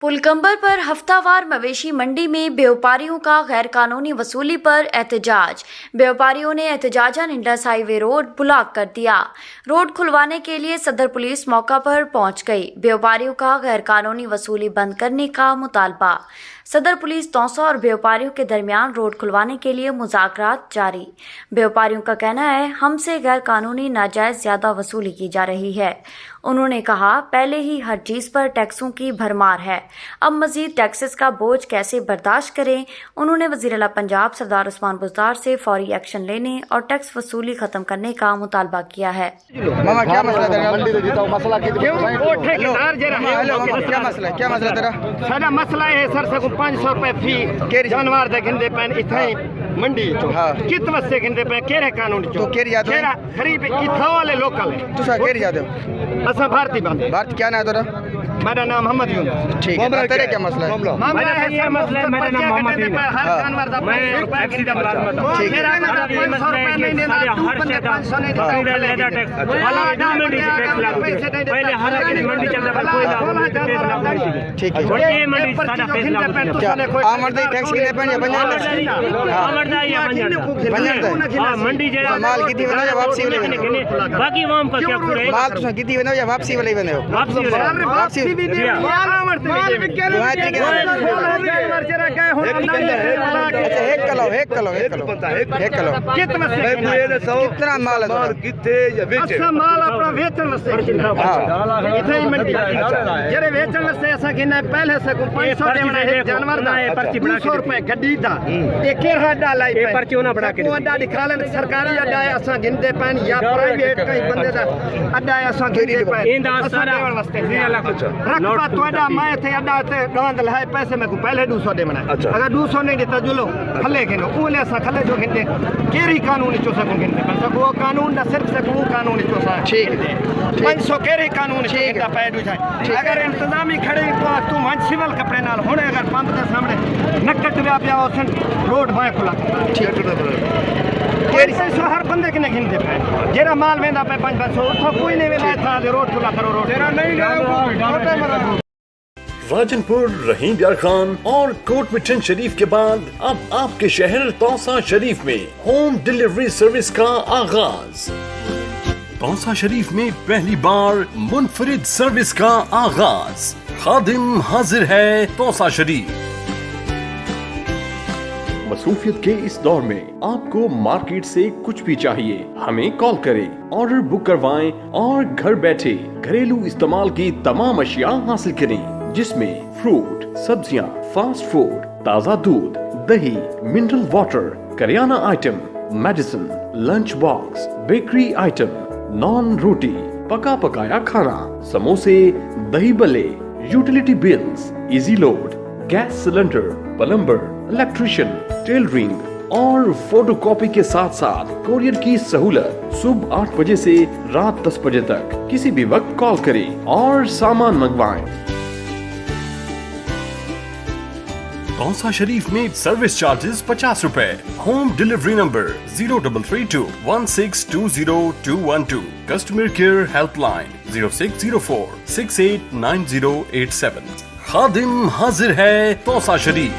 पुलकंबर पर हफ्तावार मवेशी मंडी में व्यापारियों का गैर कानूनी वसूली पर एहतजाज। व्यापारियों ने एहतजाजन इंडस हाईवे रोड ब्लॉक कर दिया। रोड खुलवाने के लिए सदर पुलिस मौका पर पहुंच गई। व्यापारियों का गैर कानूनी वसूली बंद करने का मुतालबा। सदर पुलिस तौसा और व्यापारियों के दरमियान रोड खुलवाने के लिए मुज़ाकरात जारी। व्यापारियों का कहना है हमसे गैर कानूनी नाजायज ज्यादा वसूली की जा रही है। उन्होंने कहा पहले ही हर चीज पर टैक्सों की भरमार है, अब मजीद टैक्सेस का बोझ कैसे बर्दाश्त करें। उन्होंने वज़ीर आला पंजाब सरदार उस्मान बुज़दार से फौरी एक्शन लेने और टैक्स वसूली खत्म करने का मुतालबा किया है। मामा क्या मसला तेरा? क्या मसला तेरा? साडा मसला है सर सको 500 रुपए फी जानवर दे गिंदे पैन इथे मंडी चो कित वस्ते गिंदे पे केरे कानून चो तो केरी याद है? खरीब इथा वाले लोकल है। तू सा केरी याद है? असा भारती बात। भारत क्या नाम तेरा? मेरा नाम मोहम्मद यूनुस। ठीक है, तेरा क्या मसला है? मामला है ये मसला है, मेरा नाम मोहम्मद यूनुस। हर जानवर दा 500 रुपए गिंदे मुलाजमत। ठीक है, 500 रुपए नहीं देना, तू बंदे 500 नहीं देना, लेदा टैक्स वाला मंडी टैक्स लागू। पहले हर मंडी चलदा पर कोई लागू। ठीक है, और ये मंडी साडा फैसला क्या आमदनी टैक्स कितने पे है? आमदनी या हां मंडी जे माल कितनी बना या वापसी वाले? बाकी आवाम का क्या पूरे माल तुसा कितनी बना या वापसी वाले बने हो? वापसी भी दे माल कितना माल माल अपना वेचन वास्ते जेरे वेचन वास्ते असा गिना पहले से 500 देना है जानवर दा 200 रुपए गड्डी दा एक हड्डा लाई पे पर्ची होना बड़ा के अड्डा दिखा ले सरकारी अड्डा है असा गिनते पैन या प्राइवेट कई बंदे दा अड्डा है असा गिनते पैन इंदा सारा वास्ते रखबा तोड़ा मैं थे अड्डा ते गांद लहाए पैसे में को पहले 200 दे मना अगर 200 नहीं देता जुलो खले के नो ओले सा खले जो गिनते केरी कानूनी चोसा को गिनते पर सब वो कानून दा सिर्फ से वो कानूनी चोसा ठीक है 500 केरी कानून ठीक है पैदू जाए अगर इंतजामी खड़े तो तू मन सिविल कपड़े नाल होने अगर पंप के सामने नक्कट व्या पिया ओसन रोड बाय खुला ठीक है हर बंदे के गिनते पे जेरा माल वेंदा पे 500 उठो कोई नहीं वेला था रोड खुला करो रोड तेरा नहीं राजनपुर, रहीम यार खान और कोट मिठन शरीफ के बाद अब आपके शहर तौसा शरीफ में होम डिलीवरी सर्विस का आगाज। तौसा शरीफ में पहली बार मुनफरिद सर्विस का आगाज। खादिम हाजिर है तौसा शरीफ। मसरूफियत के इस दौर में आपको मार्केट से कुछ भी चाहिए, हमें कॉल करें, ऑर्डर बुक करवाएं और घर बैठे घरेलू इस्तेमाल की तमाम अशिया हासिल करें, जिसमें फ्रूट, सब्जियां, फास्ट फूड, ताज़ा दूध, दही, मिनरल वाटर, करियाना item, medicine, lunch box, bakery item, naan रोटी, पका पकाया खाना, समोसे, दही बल्ले, utility bills, easy load, gas cylinder, plumber, electrician, tailoring और फोटोकॉपी के साथ साथ कोरियर की सहूलत। सुबह 8 बजे से रात 10 बजे तक किसी भी वक्त कॉल करें और सामान मंगवाएं। तौसा शरीफ में सर्विस चार्जेस 50 रुपए। Home delivery number 0332 1620 customer care helpline 0604 689087। खादिम हाजिर है तौसा शरीफ।